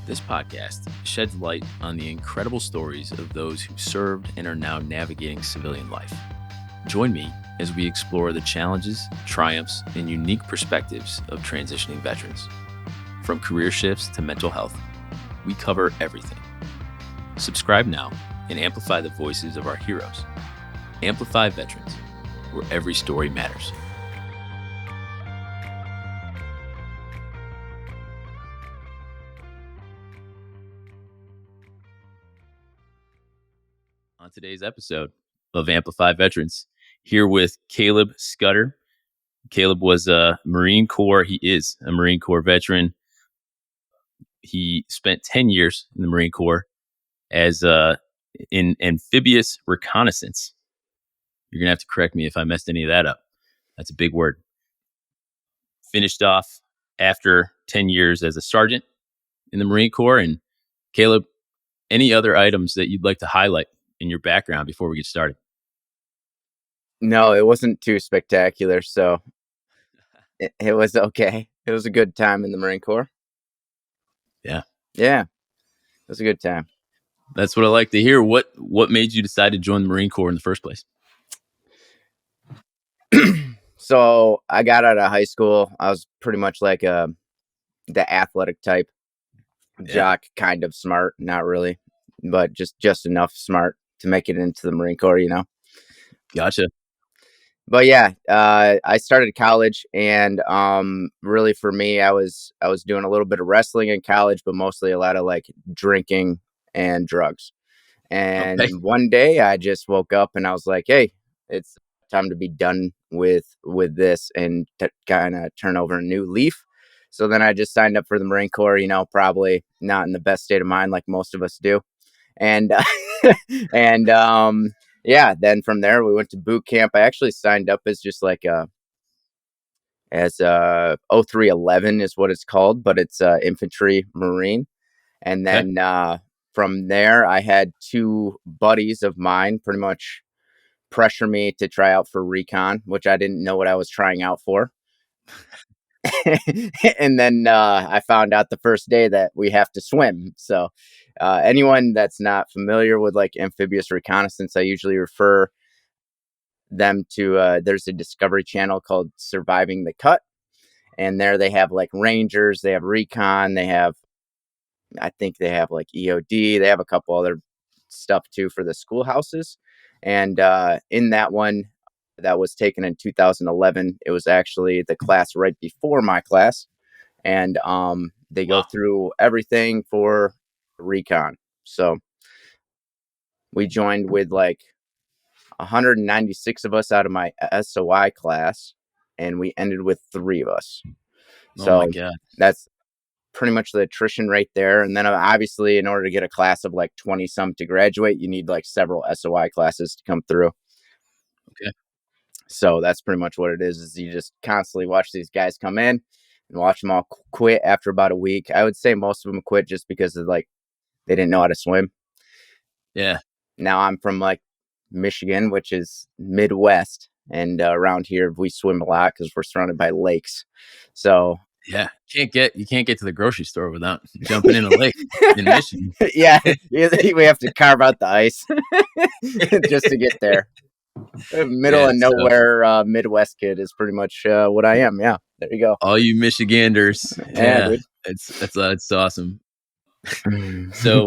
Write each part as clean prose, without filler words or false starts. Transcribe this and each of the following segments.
This podcast sheds light on the incredible stories of those who served and are now navigating civilian life. Join me as we explore the challenges, triumphs, and unique perspectives of transitioning veterans. From career shifts to mental health, we cover everything. Subscribe now and amplify the voices of our heroes. Amplify Veterans, where every story matters. On today's episode of Amplify Veterans, here with Caleb Schutter. Caleb was a Marine Corps. He is a Marine Corps veteran. He spent 10 years in the Marine Corps as in amphibious reconnaissance. You're going to have to correct me if I messed any of that up. That's a big word. Finished off after 10 years as a sergeant in the Marine Corps. And Caleb, any other items that you'd like to highlight in your background before we get started? No, it wasn't too spectacular, so it was okay. It was a good time in the Marine Corps. Yeah, it was a good time. That's what I like to hear. What made you decide to join the Marine Corps in the first place? So I got out of high school. I was pretty much like the athletic type jock, kind of smart, not really, but just enough smart to make it into the Marine Corps, you know. Gotcha. But yeah, I started college, and really for me, I was doing a little bit of wrestling in college, but mostly a lot of like drinking and drugs. And one day I just woke up and I was like, hey, it's time to be done with this and to kind of turn over a new leaf. So then I just signed up for the Marine Corps, you know, probably not in the best state of mind like most of us do. And yeah, then from there we went to boot camp. I actually signed up as just like as 0311 is what it's called, but it's infantry Marine. And then from there I had two buddies of mine pretty much pressure me to try out for Recon, which I didn't know what I was trying out for. And then I found out the first day that we have to swim. So anyone that's not familiar with like amphibious reconnaissance, I usually refer them to there's a Discovery Channel called Surviving the Cut. And there they have like Rangers, they have Recon, I think they have like EOD, they have a couple other stuff too for the schoolhouses. And in that one that was taken in 2011, it was actually the class right before my class. And they go through everything for Recon. So we joined with like 196 of us out of my SOI class, and we ended with 3 of us. So my God. That's pretty much the attrition rate there. And then obviously in order to get a class of like 20 some to graduate, you need like several SOI classes to come through. Okay. So that's pretty much what it is you just constantly watch these guys come in and watch them all quit after about a week. I would say most of them quit just because of like they didn't know how to swim. Yeah. Now I'm from like Michigan, which is Midwest, and around here we swim a lot because we're surrounded by lakes. So yeah, you can't get to the grocery store without jumping in a lake in Michigan. Yeah, we have to carve out the ice just to get there. Middle of nowhere Midwest kid is pretty much what I am. Yeah, there you go. All you Michiganders. Yeah, it's awesome. So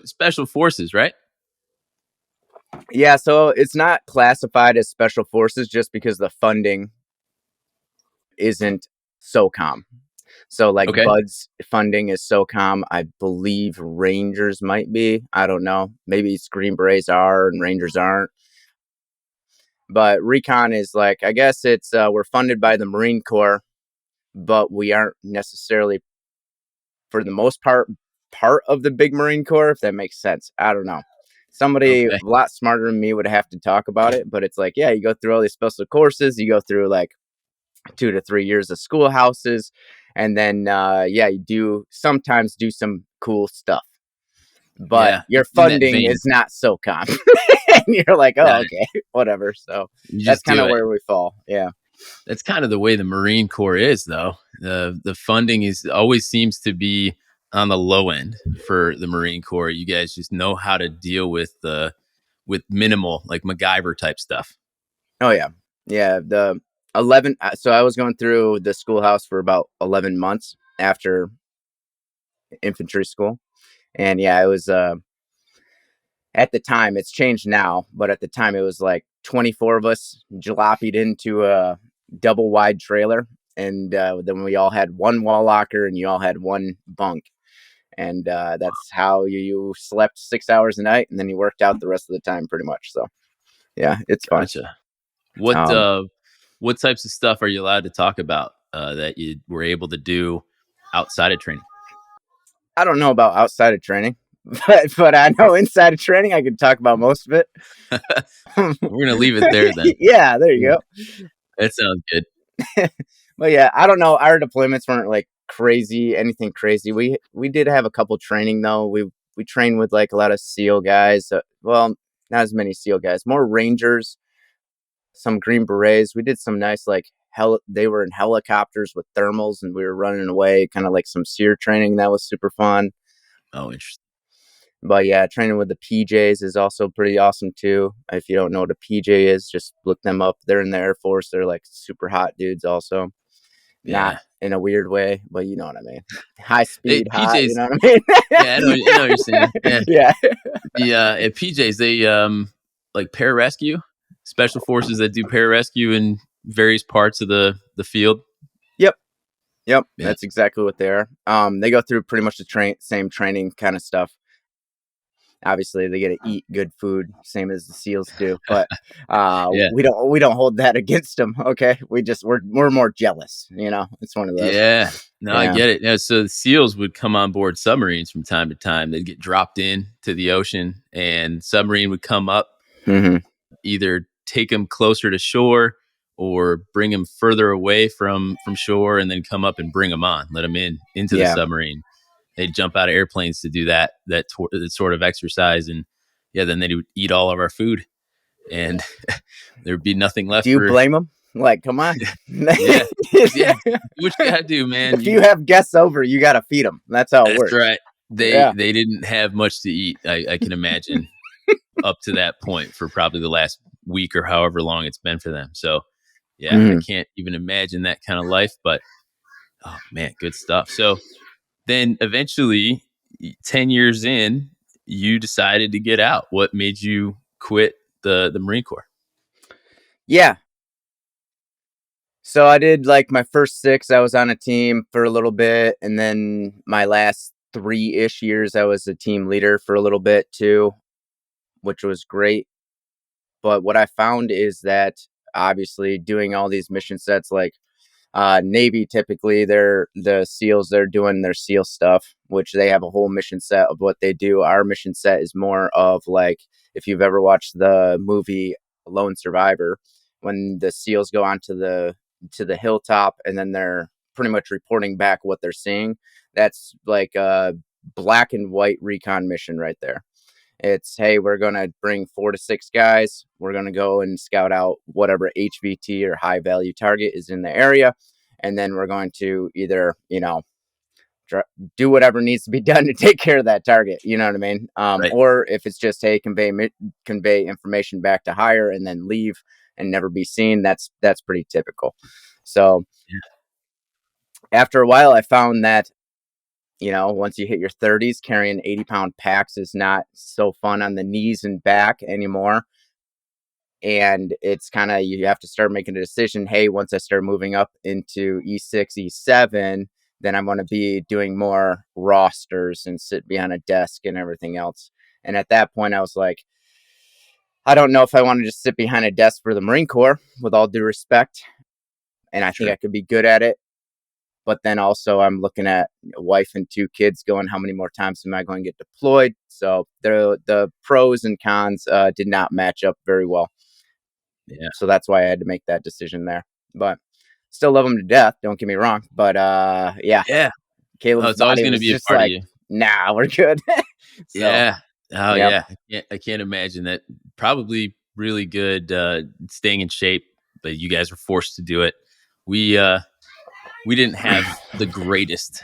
special forces, right? Yeah, so it's not classified as special forces just because the funding isn't SOCOM. So like Bud's funding is SOCOM. I believe Rangers might be. I don't know. Maybe Green Berets are and Rangers aren't. But Recon is like, I guess it's we're funded by the Marine Corps, but we aren't necessarily, for the most part of the big Marine Corps, if that makes sense. I don't know. Somebody a lot smarter than me would have to talk about it, but it's like, yeah, you go through all these special courses, you go through like 2 to 3 years of schoolhouses, and then you sometimes do some cool stuff. But your funding is not SOCOM. And you're like, okay, whatever. So that's kind of where we fall. Yeah. That's kind of the way the Marine Corps is, though. The funding always seems to be on the low end for the Marine Corps. You guys just know how to deal with minimal, like MacGyver type stuff. Oh yeah, yeah. The 11. So I was going through the schoolhouse for about 11 months after infantry school, and yeah, it was. At the time, it's changed now, but at the time, it was like 24 of us jaloped into a double wide trailer, and then we all had one wall locker, and you all had one bunk, and that's how you slept 6 hours a night, and then you worked out the rest of the time, pretty much. So yeah, it's fun. Gotcha. What Um, what types of stuff are you allowed to talk about that you were able to do outside of training? I don't know about outside of training, but I know inside of training I can talk about most of it. We're gonna leave it there then. Yeah, there you go. That sounds good. But yeah, I don't know. Our deployments weren't like crazy, anything crazy. We did have a couple training though. We trained with like a lot of SEAL guys. Well, not as many SEAL guys, more Rangers, some Green Berets. We did some nice like they were in helicopters with thermals, and we were running away, kind of like some SEER training. That was super fun. Oh, interesting. But yeah, training with the PJs is also pretty awesome too. If you don't know what a PJ is, just look them up. They're in the Air Force. They're like super hot dudes also. Not Yeah. in a weird way, but you know what I mean. High speed, hot, you PJs. know what I mean? Yeah, I know what you're saying. Yeah. Yeah. The at PJs, they like pararescue, special forces that do pararescue in various parts of the field. Yep. Yep. Yeah. That's exactly what they are. They go through pretty much the same training kind of stuff. Obviously, they get to eat good food, same as the SEALs do. But Yeah. we don't hold that against them. Okay, we're more jealous. You know, it's one of those. Yeah. No, I Yeah. get it. Yeah, so the SEALs would come on board submarines from time to time. They'd get dropped in to the ocean, and submarine would come up, Mm-hmm. either take them closer to shore or bring them further away from shore, and then come up and bring them on, let them into the Yeah. submarine. They'd jump out of airplanes to do that sort of exercise, and yeah, then they would eat all of our food, and there'd be nothing left Do you for. blame them? Like, come on. Yeah, yeah. Do what you gotta do, man. If you have guests over, you got to feed them. That's how it That's works. right. They Yeah. they didn't have much to eat. I can imagine up to that point for probably the last week or however long it's been for them. So yeah, I can't even imagine that kind of life. But oh man, good stuff. So then eventually, 10 years in, you decided to get out. What made you quit the Marine Corps? Yeah. So I did like my first 6. I was on a team for a little bit, and then my last 3-ish years, I was a team leader for a little bit too, which was great. But what I found is that obviously doing all these mission sets, like Navy, typically they're the SEALs, they're doing their SEAL stuff, which they have a whole mission set of what they do. Our mission set is more of like, if you've ever watched the movie Lone Survivor, when the SEALs go onto the hilltop and then they're pretty much reporting back what they're seeing. That's like a black and white recon mission right there. It's, hey, we're going to bring 4 to 6 guys. We're going to go and scout out whatever HVT or high value target is in the area. And then we're going to either, do whatever needs to be done to take care of that target. You know what I mean? Right. Or if it's just, hey, convey information back to higher and then leave and never be seen. That's pretty typical. So after a while, I found that, once you hit your 30s, carrying 80-pound packs is not so fun on the knees and back anymore. And it's kind of, you have to start making a decision. Hey, once I start moving up into E6, E7, then I'm going to be doing more rosters and sit behind a desk and everything else. And at that point, I was like, I don't know if I want to just sit behind a desk for the Marine Corps, with all due respect. And I think I could be good at it. But then also I'm looking at a wife and 2 kids going, how many more times am I going to get deployed? So the pros and cons did not match up very well. Yeah. So that's why I had to make that decision there. But still love them to death. Don't get me wrong. But yeah. Yeah. Caleb's It's always body going to was be a just part of like, you. nah, we're good. So, Yeah. Oh yep. yeah. I can't imagine that. Probably really good staying in shape, but you guys were forced to do it. We didn't have the greatest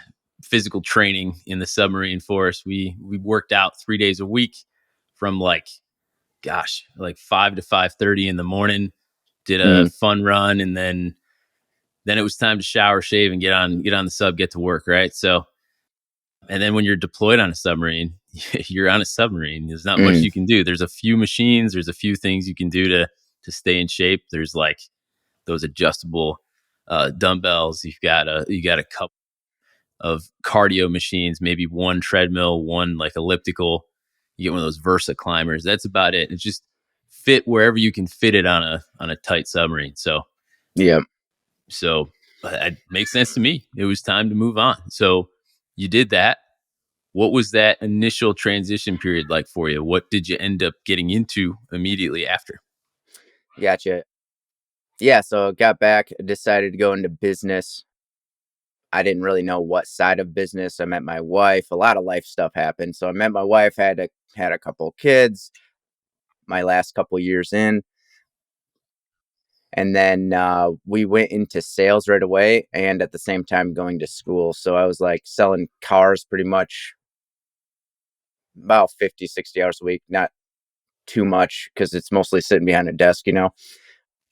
physical training in the submarine force. We worked out 3 days a week from like 5 to 5:30 in the morning. Did a Mm. fun run, and then it was time to shower, shave, and get on the sub, get to work. Right. So, and then when you're deployed on a submarine, you're on a submarine. There's not much Mm. you can do. There's a few machines. There's a few things you can do to stay in shape. There's like those adjustable dumbbells. You got a couple of cardio machines, maybe one treadmill, one like elliptical. You get one of those Versa climbers. That's about it. It's just fit wherever you can fit it on a tight submarine. Yeah. So it makes sense to me. It was time to move on. So you did that. What was that initial transition period like for you? What did you end up getting into immediately after? Gotcha. Yeah. So got back, decided to go into business. I didn't really know what side of business. I met my wife. A lot of life stuff happened. So I met my wife, had a couple kids my last couple years in. And then we went into sales right away and at the same time going to school. So I was like selling cars pretty much about 50, 60 hours a week, not too much because it's mostly sitting behind a desk, you know.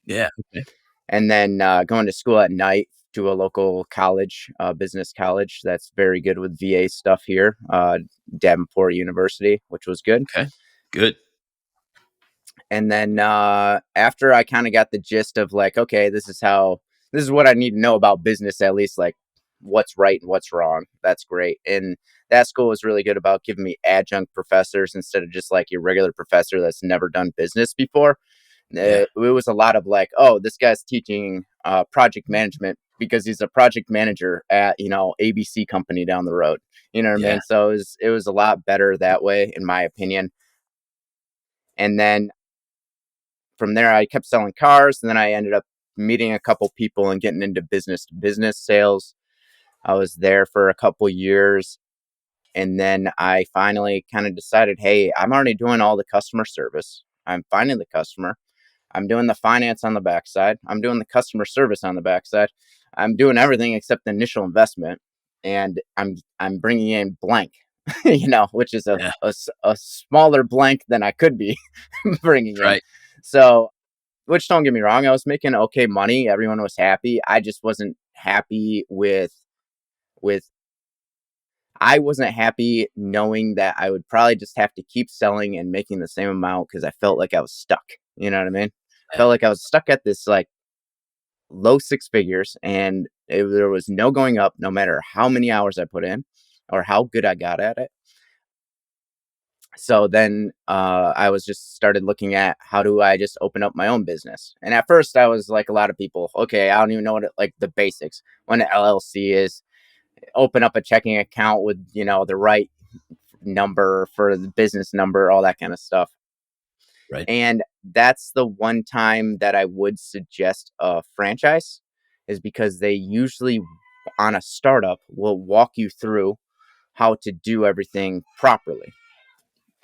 Yeah. Okay. And then going to school at night to a local college, business college that's very good with VA stuff here, Davenport University, which was good. Okay. Good. And then after I kind of got the gist of like, okay, this is what I need to know about business, at least like what's right and what's wrong. That's great. And that school was really good about giving me adjunct professors instead of just like your regular professor that's never done business before. Yeah. It was a lot of like, oh, this guy's teaching project management because he's a project manager at, ABC company down the road. You know what I Yeah. mean? So it was a lot better that way, in my opinion. And then from there, I kept selling cars, and then I ended up meeting a couple people and getting into business to business sales. I was there for a couple years, and then I finally kind of decided, hey, I'm already doing all the customer service. I'm finding the customer. I'm doing the finance on the backside. I'm doing the customer service on the backside. I'm doing everything except the initial investment, and I'm bringing in blank, which is Yeah. a smaller blank than I could be bringing in. Right. So, which don't get me wrong, I was making okay money. Everyone was happy. I just wasn't happy with I wasn't happy knowing that I would probably just have to keep selling and making the same amount because I felt like I was stuck. You know what I mean? Yeah. Felt like I was stuck at this like low six figures and there was no going up no matter how many hours I put in or how good I got at it. So then I was just started looking at how do I just open up my own business. And at first I was like a lot of people, okay, I don't even know like the basics. What an LLC is, open up a checking account with, the right number for the business number, all that kind of stuff. Right. And that's the one time that I would suggest a franchise is because they usually on a startup will walk you through how to do everything properly.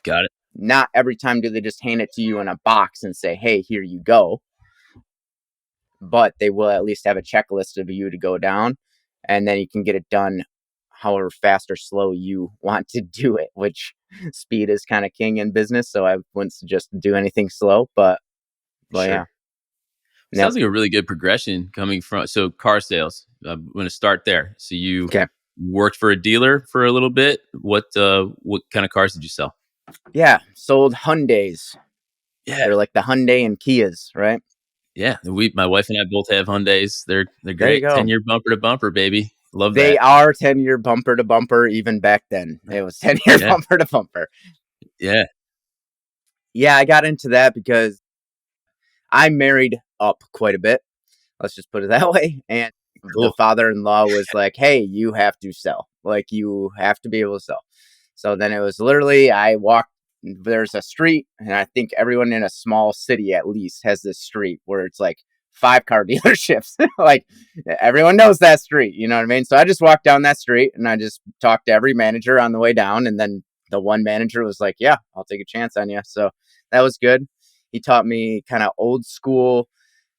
Got it. Not every time do they just hand it to you in a box and say, hey, here you go. But they will at least have a checklist of you to go down and then you can get it done however fast or slow you want to do it, which speed is kind of king in business. So I wouldn't suggest to do anything slow, but yeah. Sure. Yep. Sounds like a really good progression coming from car sales. I'm going to start there. So you Okay. worked for a dealer for a little bit. What kind of cars did you sell? Yeah. Sold Hyundais. Yeah. They're like the Hyundai and Kias, right? Yeah. My wife and I both have Hyundais. They're There you great. go. 10-year bumper to bumper, baby. Love They that. are 10-year bumper to bumper. Even back then, it was 10-year Yeah. bumper to bumper. Yeah. Yeah, I got into that because I married up quite a bit. Let's just put it that way. And the Cool. father-in-law was like, hey, you have to sell. Like, you have to be able to sell. So then it was literally, I walked, there's a street, and I think everyone in a small city at least has this street where it's like 5-car dealerships. Like, everyone knows that street. You know what I mean? So I just walked down that street and I just talked to every manager on the way down. And then the one manager was like, yeah, I'll take a chance on you. So that was good. He taught me kind of old school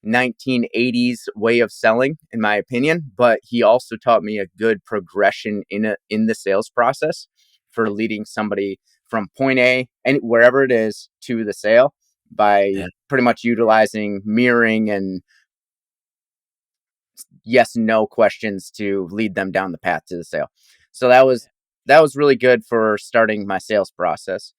1980s way of selling, in my opinion, but he also taught me a good progression in the sales process for leading somebody from point A and wherever it is to the sale by Yeah. pretty much utilizing mirroring and yes no questions to lead them down the path to the sale. So that was really good for starting my sales process.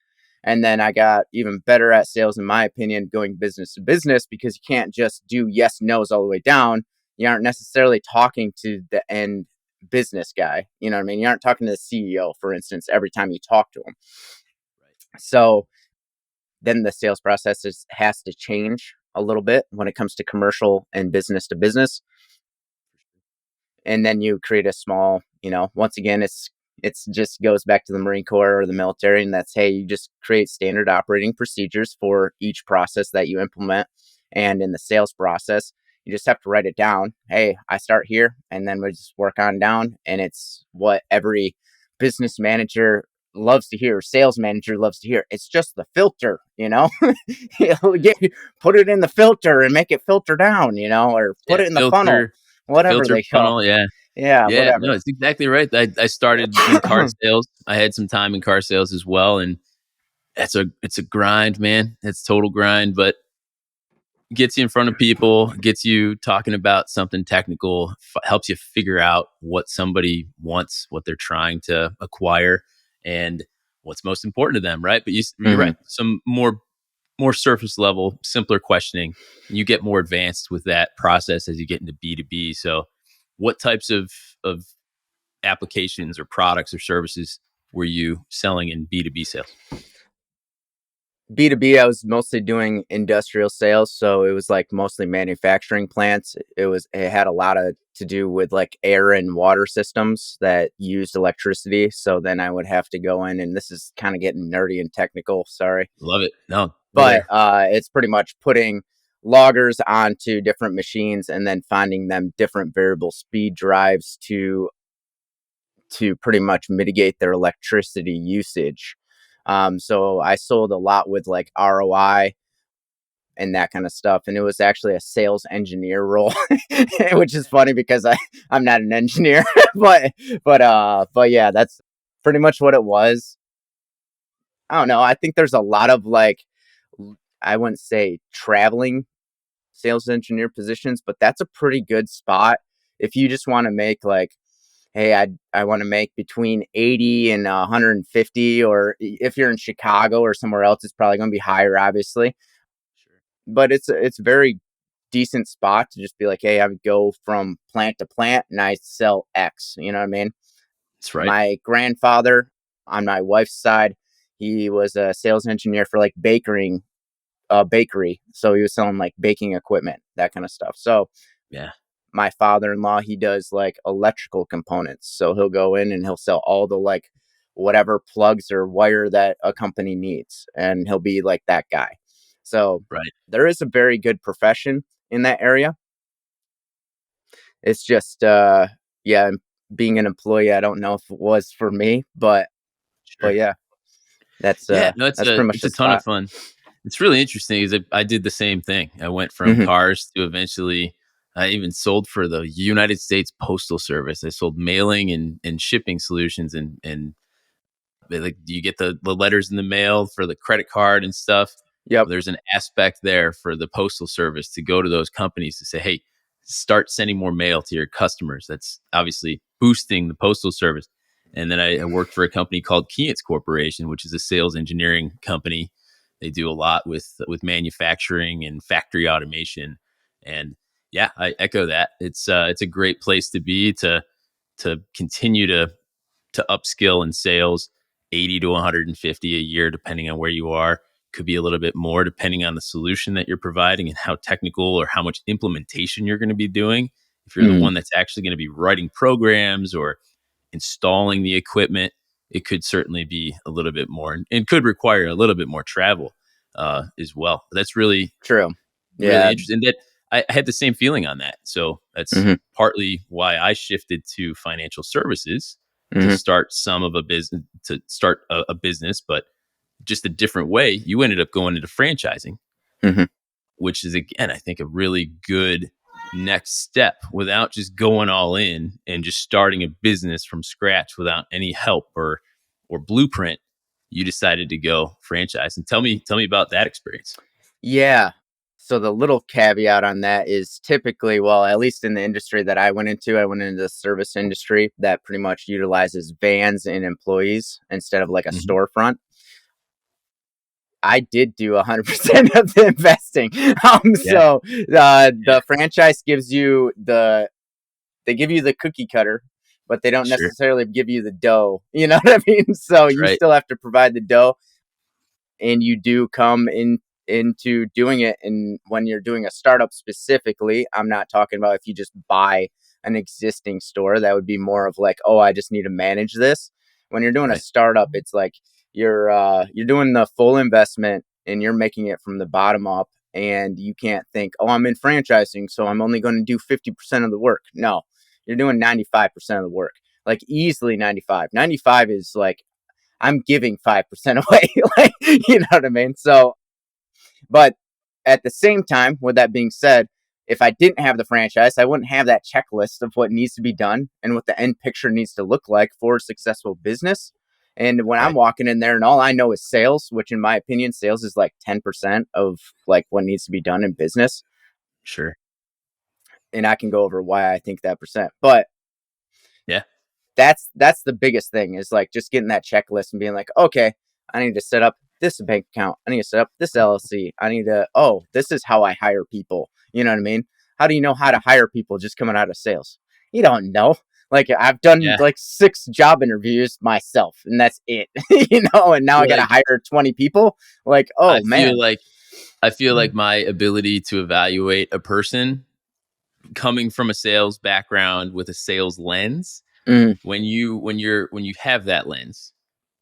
And then I got even better at sales, in my opinion, going business to business, because you can't just do yes no's all the way down. You aren't necessarily talking to the end business guy. You know what I mean? You aren't talking to the CEO, for instance, every time you talk to him. So then the sales process has to change a little bit when it comes to commercial and business to business. And then you create a small, once again, it's just goes back to the Marine Corps or the military, and that's, hey, you just create standard operating procedures for each process that you implement. And in the sales process, you just have to write it down. Hey, I start here, and then we just work on down. And it's what every business manager loves to hear, sales manager loves to hear. It's just the filter, put it in the filter and make it filter down, or put it in the funnel, whatever Filter they call. funnel. Yeah. Yeah, Yeah. whatever. No, it's exactly right. I started in car sales. I had some time in car sales as well. And it's a grind, man. It's total grind, but gets you in front of people, gets you talking about something technical, helps you figure out what somebody wants, what they're trying to acquire, and what's most important to them, right? But you're right. Some more surface level, simpler questioning. You get more advanced with that process as you get into B2B. So, what types of applications or products or services were you selling in B2B sales? B2B, I was mostly doing industrial sales, so it was like mostly manufacturing plants. It had a lot of to do with like air and water systems that used electricity. So then I would have to go in, and this is kind of getting nerdy and technical, sorry. Love it. No, we're But there. it's pretty much putting loggers onto different machines and then finding them different variable speed drives to pretty much mitigate their electricity usage. So I sold a lot with like ROI and that kind of stuff. And it was actually a sales engineer role, which is funny because I'm not an engineer, but yeah, that's pretty much what it was. I don't know. I think there's a lot of like, I wouldn't say traveling sales engineer positions, but that's a pretty good spot if you just want to make like, hey, I want to make between 80 and 150, or if you're in Chicago or somewhere else, it's probably going to be higher, obviously. Sure. But it's a very decent spot to just be like, hey, I would go from plant to plant and I sell X. You know what I mean? That's right. My grandfather on my wife's side, he was a sales engineer for like bakery. So he was selling like baking equipment, that kind of stuff. So Yeah. my father-in-law, he does like electrical components. So he'll go in and he'll sell all the like whatever plugs or wire that a company needs. And he'll be like that guy. So Right. there is a very good profession in that area. It's just yeah, being an employee, I don't know if it was for me, but Sure. yeah, Yeah. No, that's pretty much it's the a ton of spot. fun. It's really interesting is I did the same thing. I went from Hmm. cars to eventually I even sold for the United States Postal Service. I sold mailing and shipping solutions and like you get the letters in the mail for the credit card and stuff. Yep. Well, there's an aspect there for the postal service to go to those companies to say, hey, start sending more mail to your customers. That's obviously boosting the postal service. And then I worked for a company called Keyence Corporation, which is a sales engineering company. They do a lot with manufacturing and factory automation. And yeah, I echo that. It's a great place to be to continue to upskill in sales. 80 to 150 a year, depending on where you are. Could be a little bit more depending on the solution that you're providing and how technical or how much implementation you're going to be doing. If you're the Mm, one that's actually going to be writing programs or installing the equipment, it could certainly be a little bit more and could require a little bit more travel as well. But that's really, true. really Yeah. interesting. That I had the same feeling on that. So that's Hmm. partly why I shifted to financial services to Hmm. start a business, but just a different way. You ended up going into franchising. Hmm. which is, again, I think a really good next step without just going all in and just starting a business from scratch without any help or blueprint. You decided to go franchise, and tell me about that experience. Yeah. So the little caveat on that is typically, well, at least in the industry that I went into the service industry that pretty much utilizes vans and employees instead of like a Mhm. storefront. I did do 100% of the investing. Yeah, yeah, The franchise gives you they give you the cookie cutter, but they don't sure, necessarily give you the dough. You know what I mean? So that's you right, still have to provide the dough, and you do come into doing it. And when you're doing a startup specifically, I'm not talking about if you just buy an existing store. That would be more of like, oh, I just need to manage this. When you're doing a right, startup, it's like you're doing the full investment and you're making it from the bottom up. And you can't think, oh, I'm in franchising, so I'm only going to do 50% of the work. No, you're doing 95% of the work, like easily 95. 95 is like I'm giving 5% away. Like, you know what I mean? So, but at the same time, with that being said, if I didn't have the franchise, I wouldn't have that checklist of what needs to be done and what the end picture needs to look like for a successful business. And when I'm right, walking in there and all I know is sales, which in my opinion, sales is like 10% of like what needs to be done in business. sure, And I can go over why I think that percent. But yeah, that's the biggest thing is like just getting that checklist and being like, okay, I need to set up this bank account. I need to set up this LLC. I need to, oh, this is how I hire people. You know what I mean? How do you know how to hire people just coming out of sales? You don't know. Like I've done yeah. like 6 job interviews myself and that's it. And now I Feel got to like hire 20 people. Like, I oh feel man. like I feel like my ability to evaluate a person coming from a sales background with a sales lens, Mm, when you have that lens,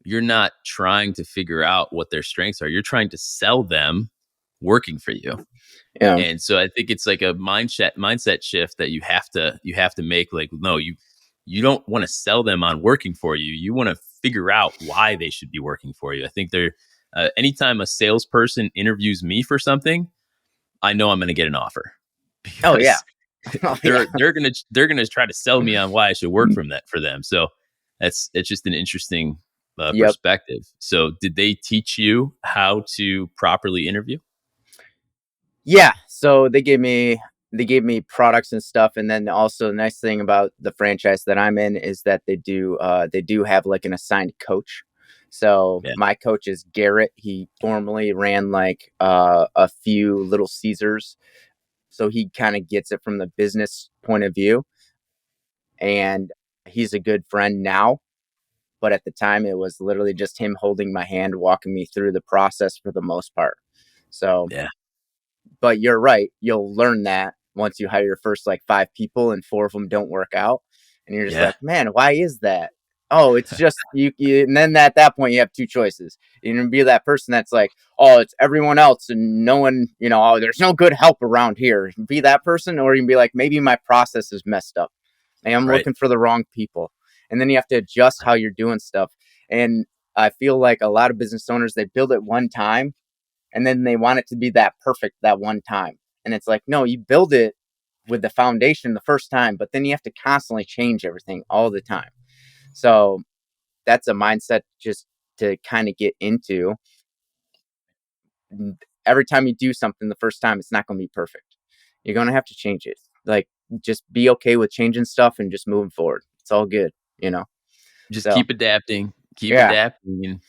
you're not trying to figure out what their strengths are. You're trying to sell them working for you. yeah. And so I think it's like a mindset shift that you have to make. Like, no, you don't want to sell them on working for you. You want to figure out why they should be working for you. I think anytime a salesperson interviews me for something, I know I'm going to get an offer Oh yeah. because Oh yeah. they're gonna try to sell me on why I should work from that for them. So it's just an interesting Yep. perspective. So did they teach you how to properly interview? Yeah, so they gave me products and stuff, and then also the nice thing about the franchise that I'm in is that they do have like an assigned coach. So Yeah, my coach is Garrett. He formerly ran like a few Little Caesars, so he kind of gets it from the business point of view, and he's a good friend now. But at the time, it was literally just him holding my hand, walking me through the process for the most part. So yeah, but you're right. You'll learn that once you hire your first like 5 people and 4 of them don't work out. And you're just yeah. like, man, why is that? Oh, it's just and then at that point you have 2 choices. You can be that person that's like, oh, it's everyone else and no one, oh, there's no good help around here. You can be that person, or you can be like, maybe my process is messed up. Maybe I'm Right. looking for the wrong people. And then you have to adjust how you're doing stuff. And I feel like a lot of business owners, they build it one time and then they want it to be that perfect that one time. And it's like, no, you build it with the foundation the first time, but then you have to constantly change everything all the time. So that's a mindset just to kind of get into. Every time you do something the first time, it's not going to be perfect. You're going to have to change it. Like, just be okay with changing stuff and just moving forward. It's all good, you know? Just So, keep adapting, keep yeah. adapting, and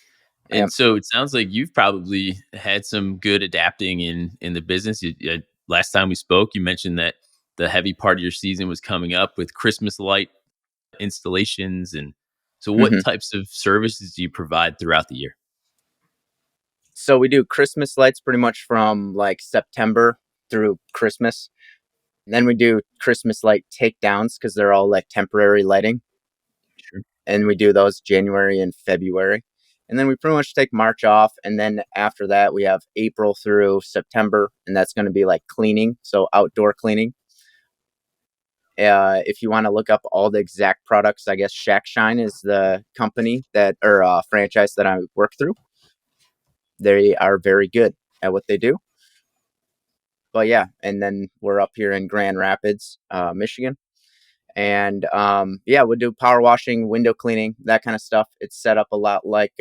Yeah. and so it sounds like you've probably had some good adapting in the business. Last time we spoke, you mentioned that the heavy part of your season was coming up with Christmas light installations, and so what Hmm. types of services do you provide throughout the year? So we do Christmas lights pretty much from like September through Christmas. Then we do Christmas light takedowns because they're all like temporary lighting. Sure. And we do those January and February. And then we pretty much take March off. And then after that, we have April through September. And that's going to be like cleaning. So outdoor cleaning. If you want to look up all the exact products, I guess Shack Shine is the company that or franchise that I work through. They are very good at what they do. but yeah, and then we're up here in Grand Rapids, Michigan. And yeah, we do power washing, window cleaning, that kind of stuff. It's set up a lot like,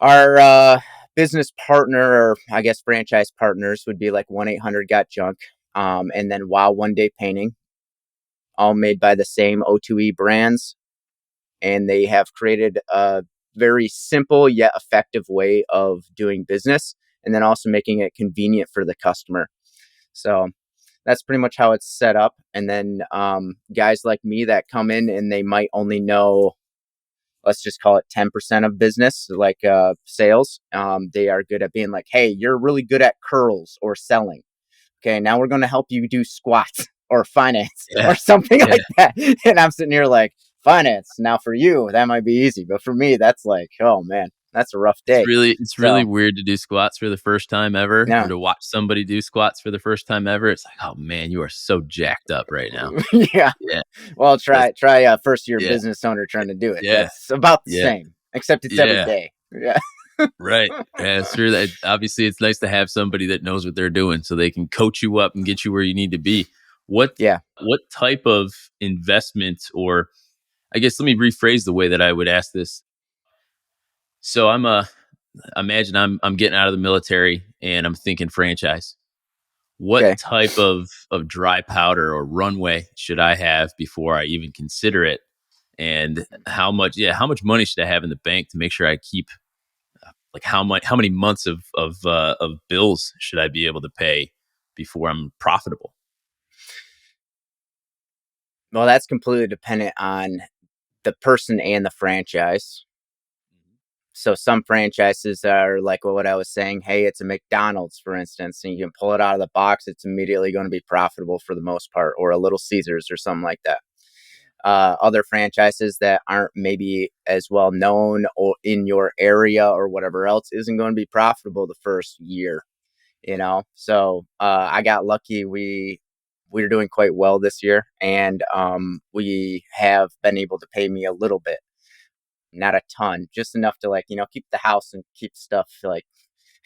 our business partner, or I guess franchise partners, would be like 1-800-GOT-JUNK, and then Wow One Day Painting, all made by the same O2E brands. And they have created a very simple yet effective way of doing business, and then also making it convenient for the customer. So that's pretty much how it's set up. And then guys like me that come in and they might only know, let's just call it 10% of business, like sales. They are good at being like, hey, you're really good at curls or selling. Okay, now we're going to help you do squats or finance or something like that. And I'm sitting here like, finance, now for you, that might be easy. But for me, that's like, oh man, that's a rough day. It's really weird to do squats for the first time ever, or to watch somebody do squats for the first time ever. It's like, oh man, you are so jacked up right now. Yeah. Well, try a first year Yeah. business owner trying to do it. Yeah. That's about the same, except it's every day. Yeah. Right. Yeah, it's true. That obviously it's nice to have somebody that knows what they're doing so they can coach you up and get you where you need to be. What type of investment, or I guess let me rephrase the way that I would ask this. So imagine I'm getting out of the military and I'm thinking franchise. What type of dry powder or runway should I have before I even consider it? And how much money should I have in the bank to make sure I keep, like, how many months of bills should I be able to pay before I'm profitable? Well, that's completely dependent on the person and the franchise. So some franchises are like what I was saying. Hey, it's a McDonald's, for instance, and you can pull it out of the box. It's immediately going to be profitable for the most part, or a Little Caesars or something like that. Other franchises that aren't maybe as well known or in your area or whatever else isn't going to be profitable the first year, So I got lucky. We're doing quite well this year, and we have been able to pay me a little bit, not a ton, just enough to keep the house and keep stuff like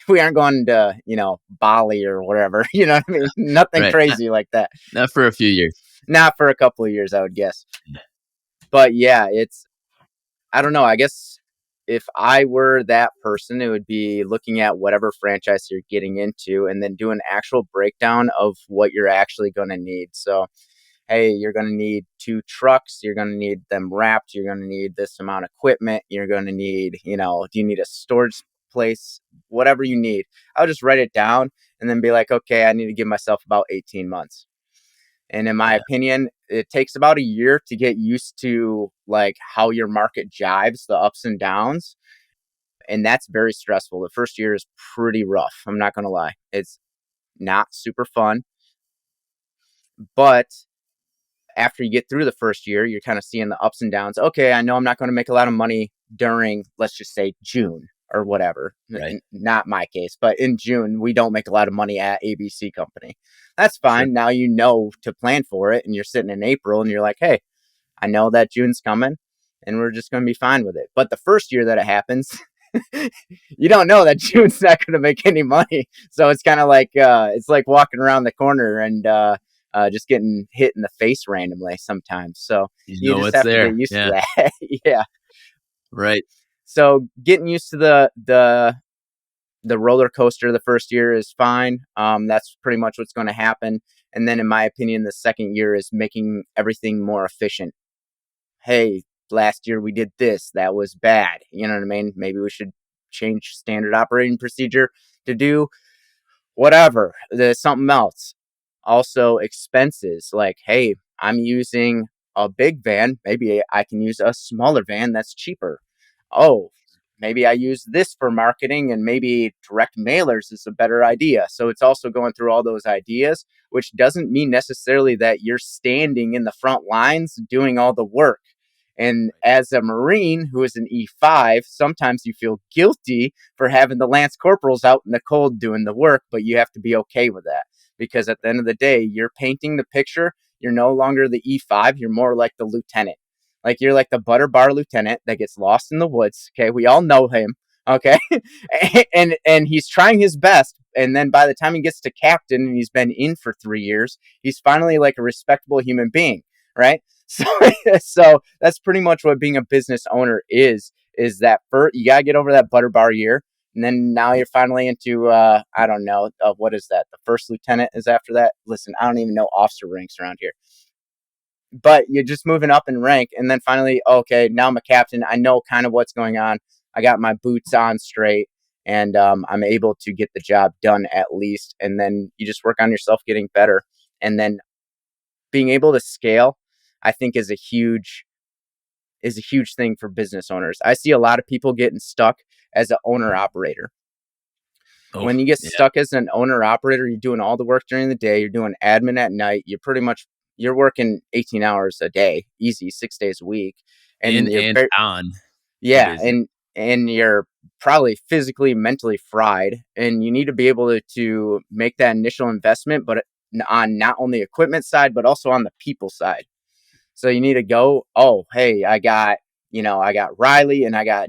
we aren't going to, Bali or whatever, you know what I mean? Nothing crazy like that. Not for a few years. Not for a couple of years, I would guess. But yeah, I don't know. I guess if I were that person, it would be looking at whatever franchise you're getting into and then do an actual breakdown of what you're actually going to need. So, hey, you're going to need 2 trucks. You're going to need them wrapped. You're going to need this amount of equipment. You're going to need, do you need a storage place? Whatever you need. I'll just write it down and then be like, okay, I need to give myself about 18 months. And in my opinion, it takes about a year to get used to like how your market jives, the ups and downs. And that's very stressful. The first year is pretty rough. I'm not going to lie. It's not super fun. But after you get through the first year, you're kind of seeing the ups and downs. Okay, I know I'm not going to make a lot of money during, let's just say, June or whatever. Right. Not my case, but in June, we don't make a lot of money at ABC company. That's fine. Sure. Now you know to plan for it, and you're sitting in April and you're like, hey, I know that June's coming and we're just going to be fine with it. But the first year that it happens, you don't know that June's not going to make any money. So it's kind of like, it's like walking around the corner and just getting hit in the face randomly sometimes. So you just have to get used to that. Yeah. Right. So getting used to the roller coaster the first year is fine. That's pretty much what's going to happen. And then in my opinion, the second year is making everything more efficient. Hey, last year we did this. That was bad. You know what I mean? Maybe we should change standard operating procedure to do whatever. There's something else. Also expenses, like, hey, I'm using a big van. Maybe I can use a smaller van that's cheaper. Oh, maybe I use this for marketing, and maybe direct mailers is a better idea. So it's also going through all those ideas, which doesn't mean necessarily that you're standing in the front lines doing all the work. And as a Marine who is an E5, sometimes you feel guilty for having the Lance Corporals out in the cold doing the work, but you have to be okay with that. Because at the end of the day, you're painting the picture. You're no longer the E5. You're more like the lieutenant. Like you're like the butter bar lieutenant that gets lost in the woods. Okay, we all know him. Okay. and he's trying his best. And then by the time he gets to captain and he's been in for 3 years, he's finally like a respectable human being. Right. So, so that's pretty much what being a business owner is that first, you got to get over that butter bar year. And then now you're finally into, I don't know, what is that? The first lieutenant is after that. Listen, I don't even know officer ranks around here, but you're just moving up in rank. And then finally, okay, now I'm a captain. I know kind of what's going on. I got my boots on straight, and I'm able to get the job done at least. And then you just work on yourself getting better. And then being able to scale, I think is a huge thing for business owners. I see a lot of people getting stuck as an owner operator. Oh, When you get yeah. stuck as an owner operator, you're doing all the work during the day, you're doing admin at night, you're working 18 hours a day, easy, 6 days a week. And you're And very, on the yeah, business. and you're probably physically, mentally fried, and you need to be able to make that initial investment, but on not only equipment side, but also on the people side. So you need to go, oh, hey, I got Riley, and I got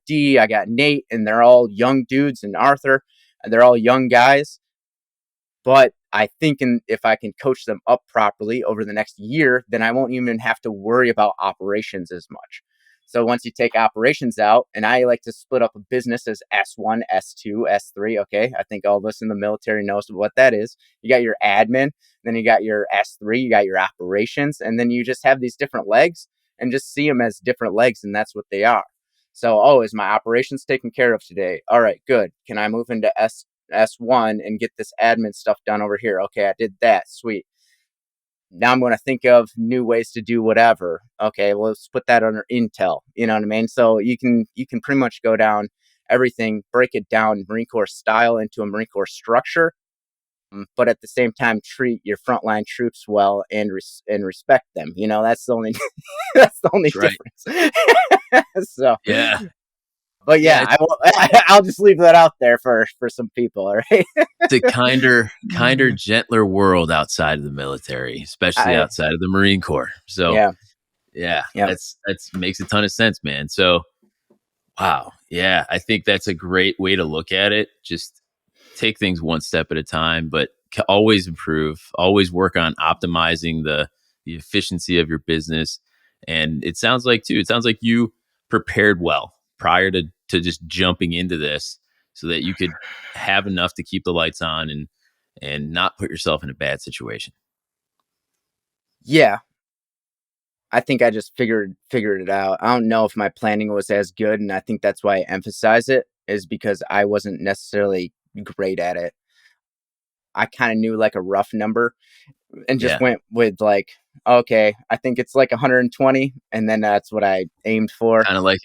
D, I got Nate, and they're all young dudes, and Arthur, and they're all young guys. But I think if I can coach them up properly over the next year, then I won't even have to worry about operations as much. So once you take operations out, and I like to split up a business as S1, S2, S3. Okay. I think all of us in the military knows what that is. You got your admin, then you got your S3, you got your operations, and then you just have these different legs and just see them as different legs. And that's what they are. So, oh, is my operations taken care of today? All right, good. Can I move into S1 and get this admin stuff done over here? Okay, I did that. Sweet. Now I'm going to think of new ways to do whatever. Okay, well, let's put that under Intel. You know what I mean? So you can pretty much go down everything, break it down Marine Corps style into a Marine Corps structure, but at the same time treat your frontline troops well and respect them. You know, that's the only that's the only Right. difference. So Yeah. but yeah, Yeah. I'll just leave that out there for some people. All right. It's a kinder, gentler world outside of the military, especially I outside of the Marine Corps. So Yeah. yeah, Yeah. that's makes a ton of sense, man. So wow, yeah, I think that's a great way to look at it. Just take things one step at a time, but always improve, always work on optimizing the efficiency of your business. And it sounds like too, it sounds like you prepared well prior to just jumping into this so that you could have enough to keep the lights on and not put yourself in a bad situation. Yeah. I think I just figured it out. I don't know if my planning was as good, and I think that's why I emphasize it is because I wasn't necessarily great at it. I kind of knew like a rough number and just Yeah, went with like, okay, I think it's like 120, and then that's what I aimed for. kind of like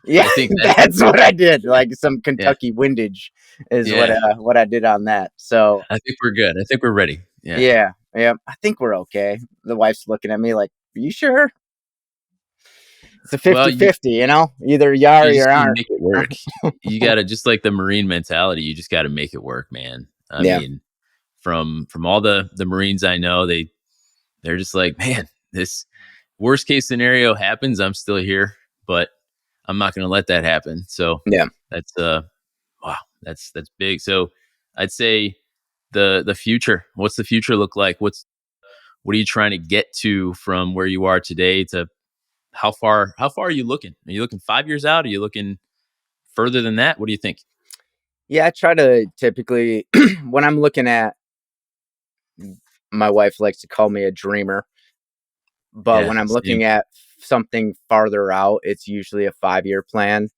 Yeah, I think that that's what I did. Like some yeah, Kentucky windage is yeah. what I did on that. So I think we're good. I think we're ready. Yeah. yeah, yeah, I think we're okay. The wife's looking at me like, "Are you sure?" It's a Well, you 50-50, you know? Either you are or you you just gotta aren't. make it work. You gotta just like the Marine mentality, you just gotta make it work, man. I Yeah. mean, from all the Marines I know, they're just like, man, this worst case scenario happens, I'm still here, but I'm not gonna let that happen. So Yeah. that's wow, that's big. So I'd say the future. What's the future look like? What are you trying to get to from where you are today to how far are you looking? Are you looking 5 years out? Are you looking further than that? What do you think? Yeah, I try to typically when I'm looking at my wife likes to call me a dreamer, but Yeah, when I'm same. looking at something farther out, it's usually a 5-year plan.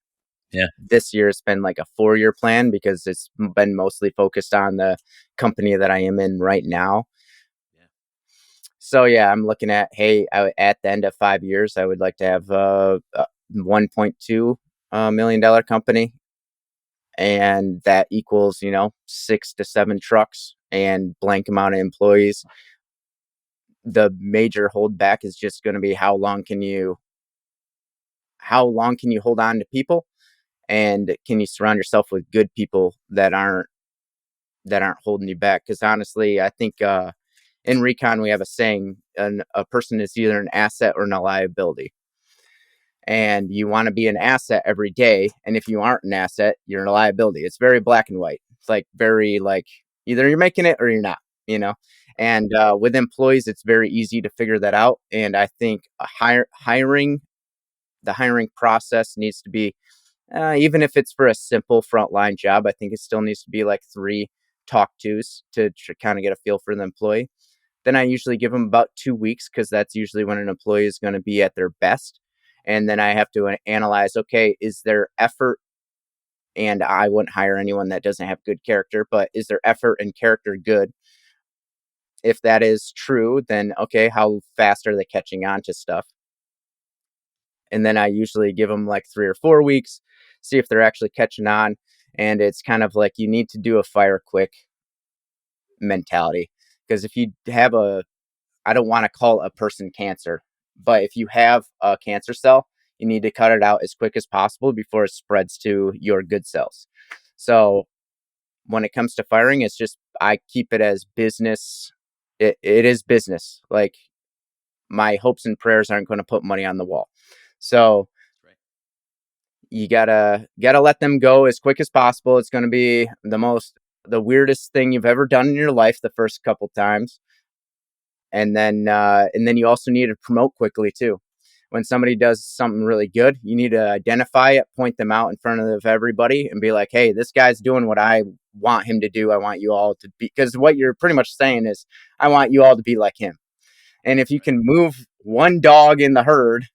Yeah, This year it's been like a 4-year plan because it's been mostly focused on the company that I am in right now. yeah, So yeah, I'm looking at, hey, at the end of 5 years, I would like to have a 1.2 $1 million company, and that equals 6 to 7 trucks and blank amount of employees. The major holdback is just going to be how long can you hold on to people, and can you surround yourself with good people that aren't holding you back? Because honestly, I think in Recon we have a saying: a person is either an asset or a liability. and you want to be an asset every day. And if you aren't an asset, you're a liability. It's very black and white. It's like very like either you're making it or you're not, you know? And with employees, it's very easy to figure that out. And I think the hiring process needs to be, even if it's for a simple frontline job, I think it still needs to be like 3 talk tos to kind of get a feel for the employee. Then I usually give them about 2 weeks because that's usually when an employee is going to be at their best. And then I have to analyze, okay, is their effort, and I wouldn't hire anyone that doesn't have good character, but is their effort and character good? If that is true, then okay, how fast are they catching on to stuff? And then I usually give them like 3 or 4 weeks, see if they're actually catching on. And it's kind of like you need to do a fire quick mentality. Because if you have I don't want to call a person cancer, but if you have a cancer cell, you need to cut it out as quick as possible before it spreads to your good cells. So when it comes to firing, it's just, I keep it as business. It is business. Like my hopes and prayers aren't going to put money on the wall. So you gotta let them go as quick as possible. It's going to be the weirdest thing you've ever done in your life the first couple times. And then you also need to promote quickly too. When somebody does something really good, you need to identify it, point them out in front of everybody and be like, hey, this guy's doing what I want him to do. I want you all to be, because what you're pretty much saying is, I want you all to be like him. And if you can move one dog in the herd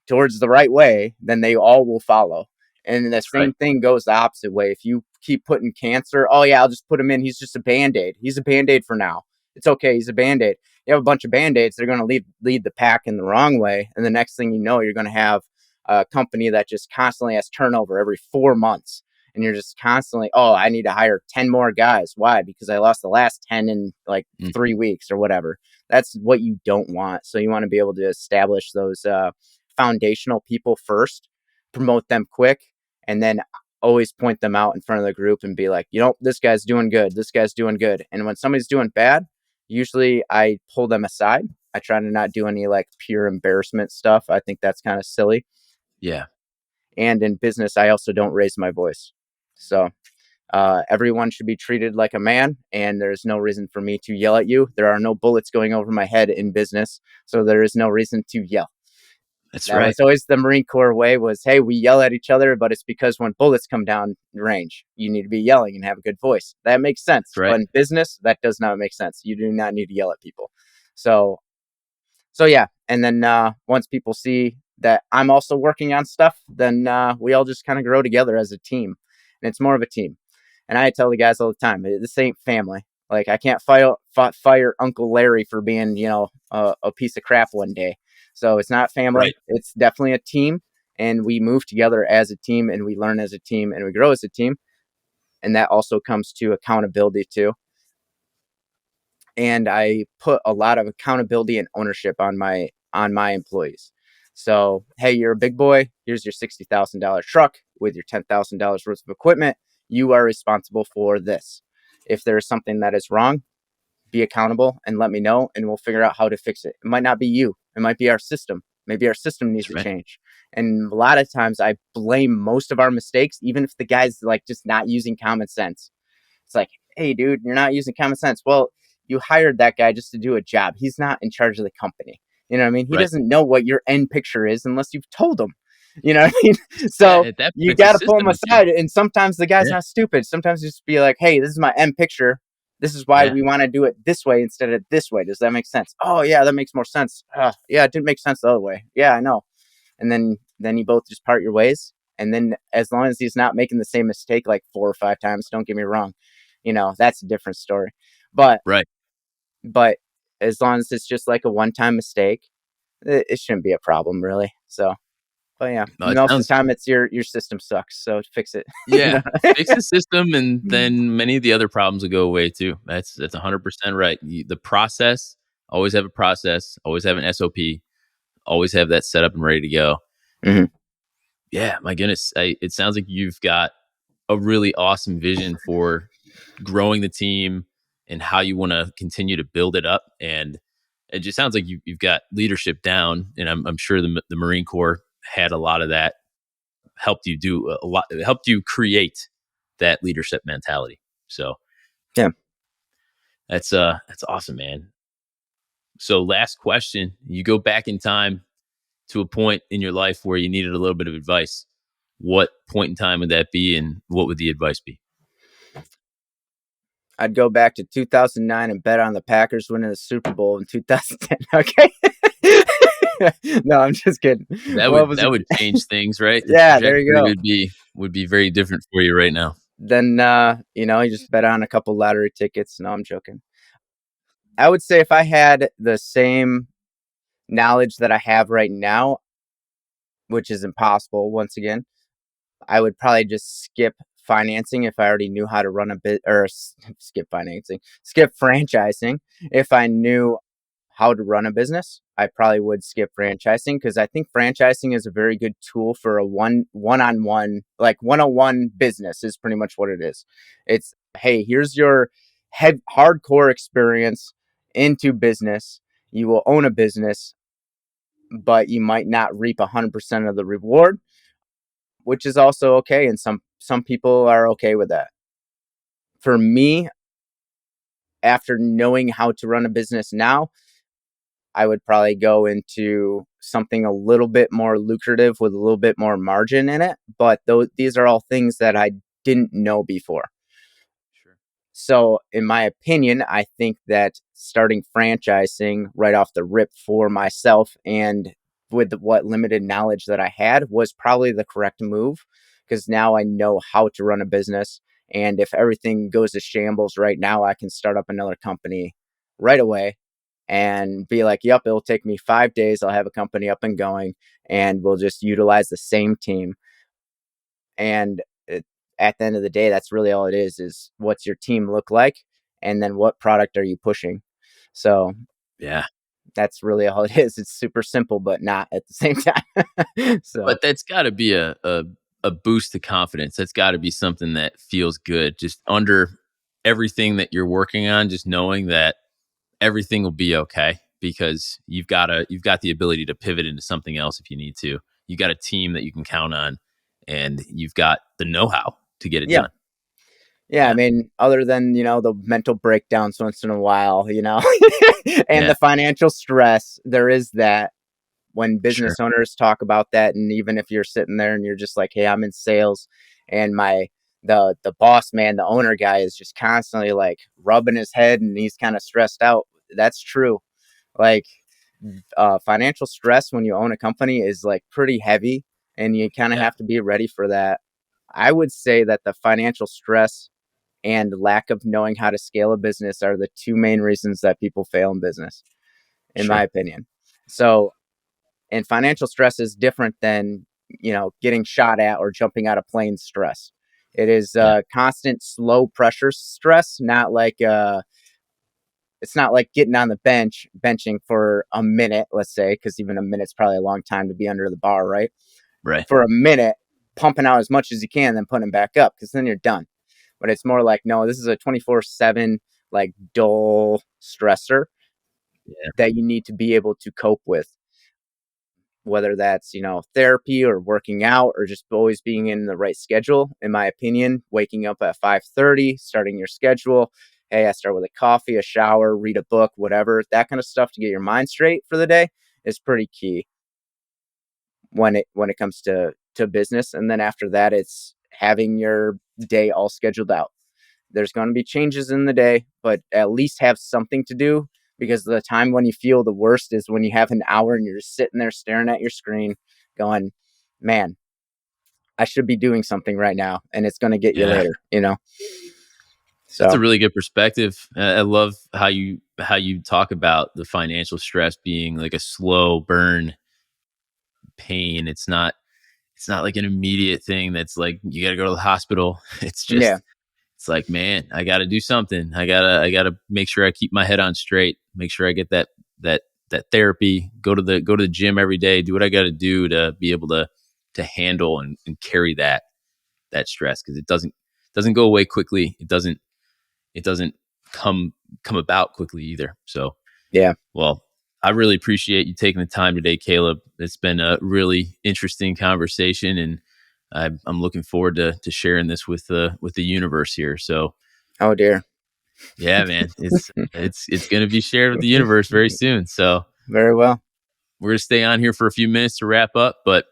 towards the right way, then they all will follow. And the same thing goes the opposite way. If you keep putting cancer, oh yeah, I'll just put him in. He's just a Band-Aid. He's a Band-Aid for now. It's okay. He's a Band-Aid. You have a bunch of Band-Aids. They're going to lead the pack in the wrong way. And the next thing you know, you're going to have a company that just constantly has turnover every 4 months. And you're just constantly, oh, I need to hire 10 more guys. Why? Because I lost the last 10 in like 3 weeks or whatever. That's what you don't want. So you want to be able to establish those foundational people first, promote them quick, and then always point them out in front of the group and be like, this guy's doing good. This guy's doing good. And when somebody's doing bad, usually I pull them aside. I try to not do any like pure embarrassment stuff. I think that's kind of silly. Yeah. And in business, I also don't raise my voice. So everyone should be treated like a man, and there's no reason for me to yell at you. There are no bullets going over my head in business, so there is no reason to yell. That was always the Marine Corps way, was, hey, we yell at each other, but it's because when bullets come down range, you need to be yelling and have a good voice. That makes sense. But in business, that does not make sense. You do not need to yell at people. So yeah. And then once people see that I'm also working on stuff, then we all just kind of grow together as a team. And it's more of a team. And I tell the guys all the time, this ain't family. Like, I can't fire Uncle Larry for being, a piece of crap one day. So it's not family. It's definitely a team. And we move together as a team, and we learn as a team, and we grow as a team. And that also comes to accountability too. And I put a lot of accountability and ownership on my employees. So, hey, you're a big boy. Here's your $60,000 truck with your $10,000 worth of equipment. You are responsible for this. If there's something that is wrong, be accountable and let me know, and we'll figure out how to fix it. It might not be you. It might be our system. Maybe our system needs to change. And a lot of times I blame most of our mistakes, even if the guy's like just not using common sense. It's like, hey, dude, you're not using common sense. Well, you hired that guy just to do a job. He's not in charge of the company. You know what I mean? He doesn't know what your end picture is unless you've told him. You know what I mean? So you got to pull him aside. And sometimes the guy's not stupid. Sometimes you just be like, hey, this is my end picture. This is why we want to do it this way instead of this way. Does that make sense? Oh, yeah, that makes more sense. Yeah, it didn't make sense the other way. Yeah, I know. And then you both just part your ways. And then as long as he's not making the same mistake like 4 or 5 times, don't get me wrong, that's a different story. But as long as it's just like a one-time mistake, it shouldn't be a problem, really. So, but yeah, most of the time it's your system sucks, so fix it. Yeah, fix the system, and then many of the other problems will go away too. That's 100% right. The process, always have a process, always have an SOP, always have that set up and ready to go. Mm-hmm. Yeah, my goodness, it sounds like you've got a really awesome vision for growing the team and how you want to continue to build it up. And it just sounds like you've got leadership down, and I'm sure the Marine Corps had a lot of that, helped you do a lot, helped you create that leadership mentality. So yeah, that's awesome, man. So last question, you go back in time to a point in your life where you needed a little bit of advice. What point in time would that be, and what would the advice be? I'd go back to 2009 and bet on the Packers winning the Super Bowl in 2010. Okay. No, I'm just kidding. What was That it? would change things, right? The Yeah, there you trajectory go. would be very different for you right now. Then, you just bet on a couple lottery tickets. No, I'm joking. I would say if I had the same knowledge that I have right now, which is impossible once again, I would probably just skip financing if I already knew how to run a bit, or skip financing, skip franchising. If I knew how to run a business, I probably would skip franchising, because I think franchising is a very good tool for a one-on-one, like 101 business is pretty much what it is. It's, hey, here's your hardcore experience into business. You will own a business, but you might not reap 100% of the reward, which is also okay. And some people are okay with that. For me, after knowing how to run a business now, I would probably go into something a little bit more lucrative with a little bit more margin in it. But these are all things that I didn't know before. Sure. So, in my opinion, I think that starting franchising right off the rip for myself, and with what limited knowledge that I had, was probably the correct move, because now I know how to run a business. And if everything goes to shambles right now, I can start up another company right away and be like, yep, it'll take me 5 days. I'll have a company up and going, and we'll just utilize the same team. And at the end of the day, that's really all it is what's your team look like? And then what product are you pushing? So Yeah. that's really all it is. It's super simple, but not at the same time. So But that's gotta be a boost to confidence. That's gotta be something that feels good. Just under everything that you're working on, just knowing that everything will be okay because you've got the ability to pivot into something else if you need to. You got a team that you can count on, and you've got the know-how to get it yeah. done. Yeah, I Yeah. mean, other than, the mental breakdowns once in a while, and Yeah. the financial stress, there is that. When Sure. business owners talk about that, and even if you're sitting there and you're just like, hey, I'm in sales, and the boss man, the owner guy, is just constantly like rubbing his head and he's kind of stressed out. That's true. Like, financial stress when you own a company is like pretty heavy, and you kind of Yeah. have to be ready for that. I would say that the financial stress and lack of knowing how to scale a business are the two main reasons that people fail in business, in my Sure. opinion. So, and financial stress is different than, getting shot at or jumping out of planes stress. It is Yeah. constant slow pressure stress, not like it's not like getting on the benching for a minute, let's say, because even a minute's probably a long time to be under the bar, right? Right. For a minute, pumping out as much as you can, then putting back up, because then you're done. But it's more like, no, this is a 24/7, like, dull stressor Yeah. that you need to be able to cope with, whether that's, therapy or working out or just always being in the right schedule. In my opinion, waking up at 5:30, starting your schedule. Hey, I start with a coffee, a shower, read a book, whatever, that kind of stuff to get your mind straight for the day is pretty key when it comes to business. And then after that, it's having your day all scheduled out. There's going to be changes in the day, but at least have something to do, because the time when you feel the worst is when you have an hour and you're just sitting there staring at your screen going, man, I should be doing something right now, and it's going to get you Yeah. later. That's a So, really good perspective. I love how you talk about the financial stress being like a slow burn pain. It's not like an immediate thing that's like you got to go to the hospital. yeah, It's like, man, I got to do something. I got to make sure I keep my head on straight. Make sure I get that that therapy. Go to the gym every day. Do what I got to do to be able to handle and carry that stress, because it doesn't go away quickly. It doesn't come about quickly either. So, yeah, well, I really appreciate you taking the time today, Caleb. It's been a really interesting conversation, and I'm looking forward to sharing this with the universe here. So, oh dear, yeah, man, it's going to be shared with the universe very soon. So, very well. we're going to stay on here for a few minutes to wrap up, but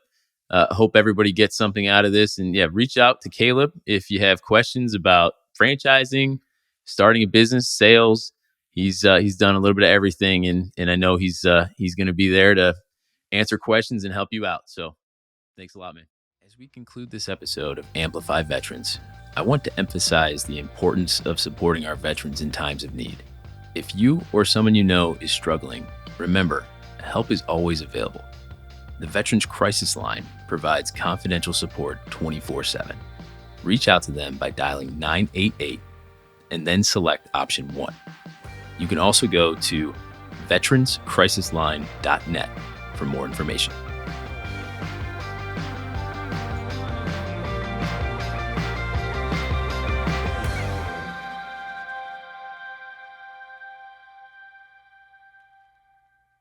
hope everybody gets something out of this. And yeah, reach out to Caleb if you have questions about franchising, starting a business, sales. He's done a little bit of everything, and I know he's going to be there to answer questions and help you out. So thanks a lot, man. As we conclude this episode of Amplify Veterans, I want to emphasize the importance of supporting our veterans in times of need. If you or someone you know is struggling, remember, help is always available. The Veterans Crisis Line provides confidential support 24/7. Reach out to them by dialing 988 and then select option 1. You can also go to veteranscrisisline.net for more information.